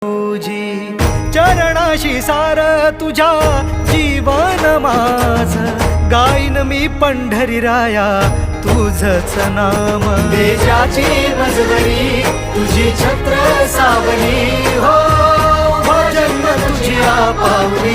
तुझी चरणाशी सार तुझ्या जीवन माझ गाईन मी पंढरी राया तुझच नाम देशाची मजबरी तुझी छत्र सावली हो जन्म तुझी पावली